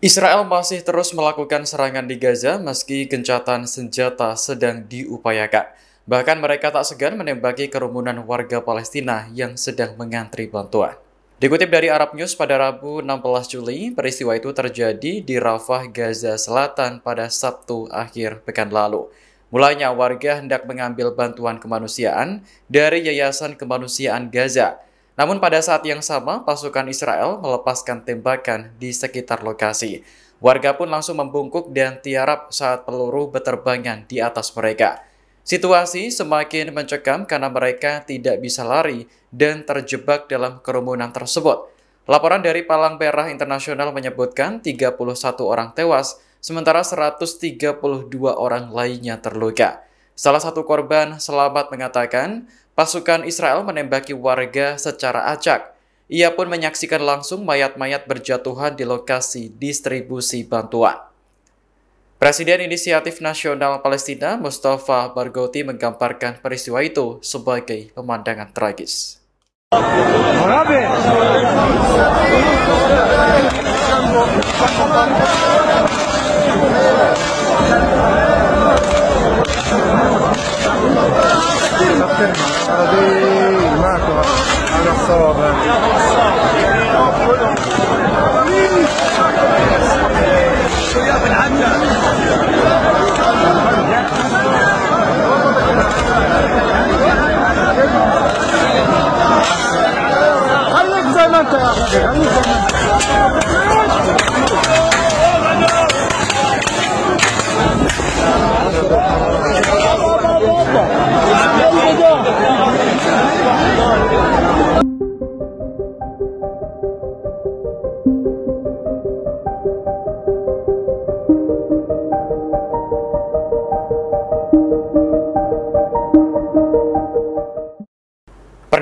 Israel masih terus melakukan serangan di Gaza meski gencatan senjata sedang diupayakan. Bahkan mereka tak segan menembaki kerumunan warga Palestina yang sedang mengantri bantuan. Dikutip dari Arab News pada Rabu 16 Juli, peristiwa itu terjadi di Rafah, Gaza Selatan pada Sabtu akhir pekan lalu. Mulanya warga hendak mengambil bantuan kemanusiaan dari Yayasan Kemanusiaan Gaza. Namun pada saat yang sama, pasukan Israel melepaskan tembakan di sekitar lokasi. Warga pun langsung membungkuk dan tiarap saat peluru berterbangan di atas mereka. Situasi semakin mencekam karena mereka tidak bisa lari dan terjebak dalam kerumunan tersebut. Laporan dari Palang Merah Internasional menyebutkan 31 orang tewas, sementara 132 orang lainnya terluka. Salah satu korban selamat mengatakan, pasukan Israel menembaki warga secara acak. Ia pun menyaksikan langsung mayat-mayat berjatuhan di lokasi distribusi bantuan. Presiden Inisiatif Nasional Palestina Mustafa Barghouti menggambarkan peristiwa itu sebagai pemandangan tragis.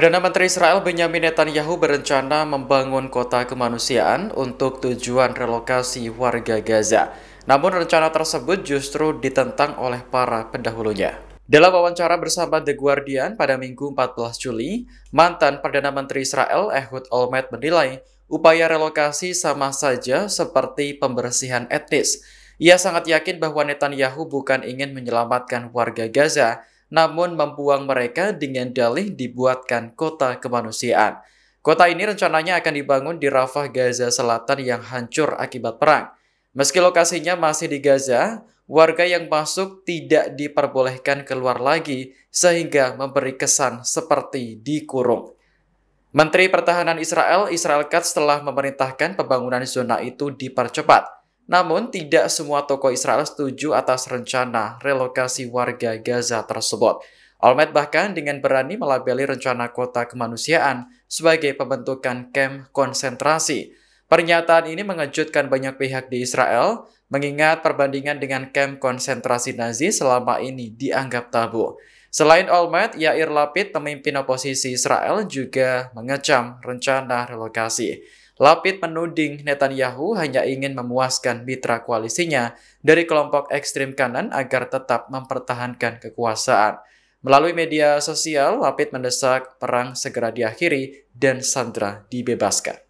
Perdana Menteri Israel Benyamin Netanyahu berencana membangun kota kemanusiaan untuk tujuan relokasi warga Gaza. Namun rencana tersebut justru ditentang oleh para pendahulunya. Dalam wawancara bersama The Guardian pada Minggu 14 Juli, mantan Perdana Menteri Israel Ehud Olmert menilai upaya relokasi sama saja seperti pembersihan etnis. Ia sangat yakin bahwa Netanyahu bukan ingin menyelamatkan warga Gaza, namun membuang mereka dengan dalih dibuatkan kota kemanusiaan. Kota ini rencananya akan dibangun di Rafah, Gaza Selatan yang hancur akibat perang. Meski lokasinya masih di Gaza, warga yang masuk tidak diperbolehkan keluar lagi sehingga memberi kesan seperti dikurung. Menteri Pertahanan Israel, Israel Katz telah memerintahkan pembangunan zona itu dipercepat. Namun, tidak semua tokoh Israel setuju atas rencana relokasi warga Gaza tersebut. Olmert bahkan dengan berani melabeli rencana kota kemanusiaan sebagai pembentukan kamp konsentrasi. Pernyataan ini mengejutkan banyak pihak di Israel, mengingat perbandingan dengan kamp konsentrasi Nazi selama ini dianggap tabu. Selain Olmert, Yair Lapid, pemimpin oposisi Israel, juga mengecam rencana relokasi. Lapid menuding Netanyahu hanya ingin memuaskan mitra koalisinya dari kelompok ekstrim kanan agar tetap mempertahankan kekuasaan. Melalui media sosial, Lapid mendesak perang segera diakhiri dan Sandra dibebaskan.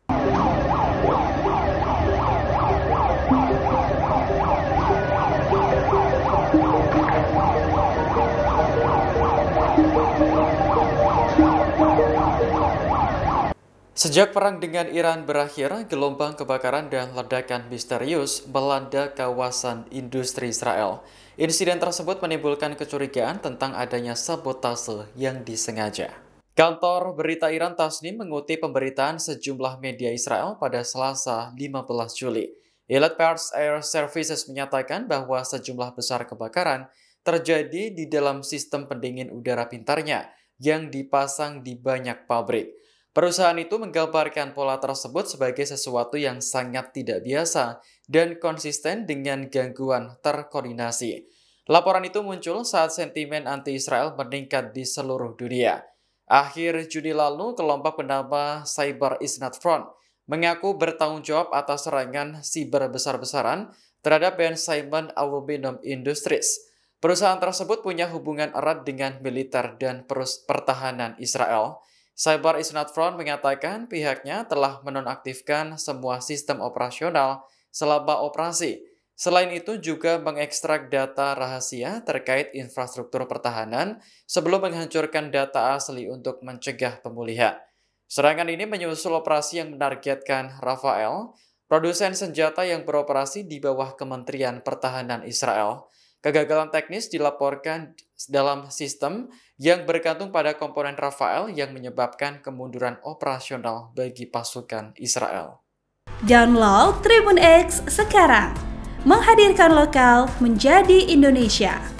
Sejak perang dengan Iran berakhir, gelombang kebakaran dan ledakan misterius melanda kawasan industri Israel. Insiden tersebut menimbulkan kecurigaan tentang adanya sabotase yang disengaja. Kantor berita Iran Tasnim mengutip pemberitaan sejumlah media Israel pada Selasa 15 Juli. Elite Parts Air Services menyatakan bahwa sejumlah besar kebakaran terjadi di dalam sistem pendingin udara pintarnya yang dipasang di banyak pabrik. Perusahaan itu menggambarkan pola tersebut sebagai sesuatu yang sangat tidak biasa dan konsisten dengan gangguan terkoordinasi. Laporan itu muncul saat sentimen anti-Israel meningkat di seluruh dunia. Akhir Juni lalu, kelompok bernama Cyber is Not Front mengaku bertanggung jawab atas serangan siber besar-besaran terhadap Ben Simon Aluminum Industries. Perusahaan tersebut punya hubungan erat dengan militer dan pertahanan Israel. Cyber is Not Front mengatakan pihaknya telah menonaktifkan semua sistem operasional selama operasi. Selain itu juga mengekstrak data rahasia terkait infrastruktur pertahanan sebelum menghancurkan data asli untuk mencegah pemulihan. Serangan ini menyusul operasi yang menargetkan Rafael, produsen senjata yang beroperasi di bawah Kementerian Pertahanan Israel. Kegagalan teknis dilaporkan dalam sistem yang bergantung pada komponen Rafael yang menyebabkan kemunduran operasional bagi pasukan Israel. Download Tribun X sekarang, menghadirkan lokal menjadi Indonesia.